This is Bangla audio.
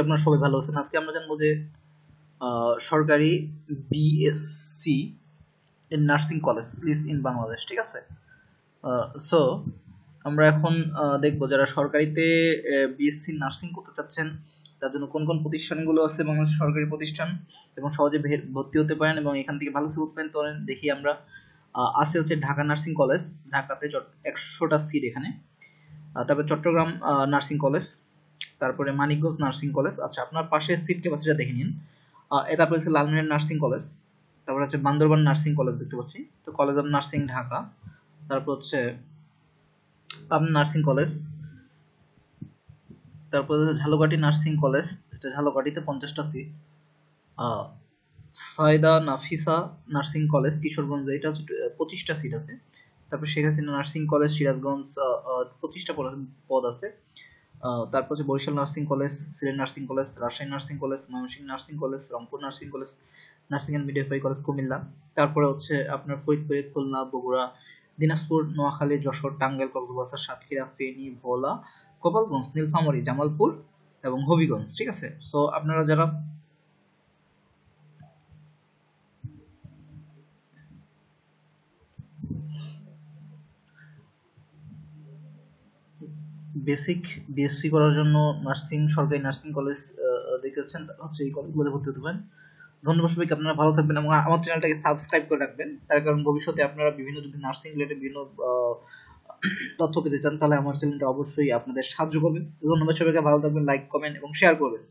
আপনারা সবাই ভালো আছেন। আজকে আমরা জানবো যে সরকারি BSc in nursing college list in Bangladesh, ঠিক আছে। সো আমরা এখন দেখবো যারা সরকারিতে বিএসসি নার্সিং করতে চাচ্ছেন তার জন্য কোন কোন প্রতিষ্ঠানগুলো আছে বাংলাদেশ সরকারি প্রতিষ্ঠান এবং সহজে ভর্তি হতে পারেন এবং এখান থেকে ভালো সুযোগ পেতে পারেন। দেখি আমরা আছে হচ্ছে ঢাকা নার্সিং কলেজ, ঢাকাতে 100টা সিট এখানে। তারপরে চট্টগ্রাম নার্সিং কলেজ, তারপরে মানিকগঞ্জ নার্সিং কলেজ। আচ্ছা, আপনার পাশে সিট ক্যাপাসিটিটা দেখে নিন। তারপরে হচ্ছে লালমনিরহাট নার্সিং কলেজ, তারপরে হচ্ছে বান্দরবান নার্সিং কলেজ দেখতে পাচ্ছি, তো কলেজ অফ নার্সিং ঢাকা, তারপর হচ্ছে পাবনা নার্সিং কলেজ, তারপর হচ্ছে ঝালকাঠি নার্সিং কলেজ, এটা ঝালকাঠিতে 50টা সিট। সাইদা নাফিসা নার্সিং কলেজ কিশোরগঞ্জে, এটা হচ্ছে 25টা সিট আছে। তারপর শেখ হাসিনা নার্সিং কলেজ সিরাজগঞ্জ, 25টা পদ আছে। তারপর হচ্ছে Barishal nursing college, Sylhet nursing college, Rajshahi nursing college, Mymensingh nursing college, Rangpur nursing college, nursing and midwifery college Comilla. তারপরে হচ্ছে আপনার ফরিদপুর, খুলনা, বগুড়া, দিনাজপুর, নোয়াখালী, যশোর, টাঙ্গাইল, কক্সবাজার, সাতক্ষীরা, ফেনী, ভোলা, গোপালগঞ্জ, নীলফামারী, জামালপুর এবং হবিগঞ্জ, ঠিক আছে। সো আপনারা যারা বেসিক বিএসসি করার জন্য নার্সিং সরকারি নার্সিং কলেজ দেখতে চাচ্ছেন, হচ্ছে এই কলেজগুলোতে ভর্তি হতে পারেন। ধন্যবাদ সবাইকে, আপনারা ভালো থাকবেন এবং আমার চ্যানেলটাকে সাবস্ক্রাইব করে রাখবেন, তার কারণ ভবিষ্যতে আপনারা বিভিন্ন যদি নার্সিং রিলেটেড বিভিন্ন তথ্য পেতে চান তাহলে আমার চ্যানেলটা অবশ্যই আপনাদের সাহায্য করবে। ধন্যবাদ সবাইকে, ভালো থাকবেন, লাইক, কমেন্ট এবং শেয়ার করবেন।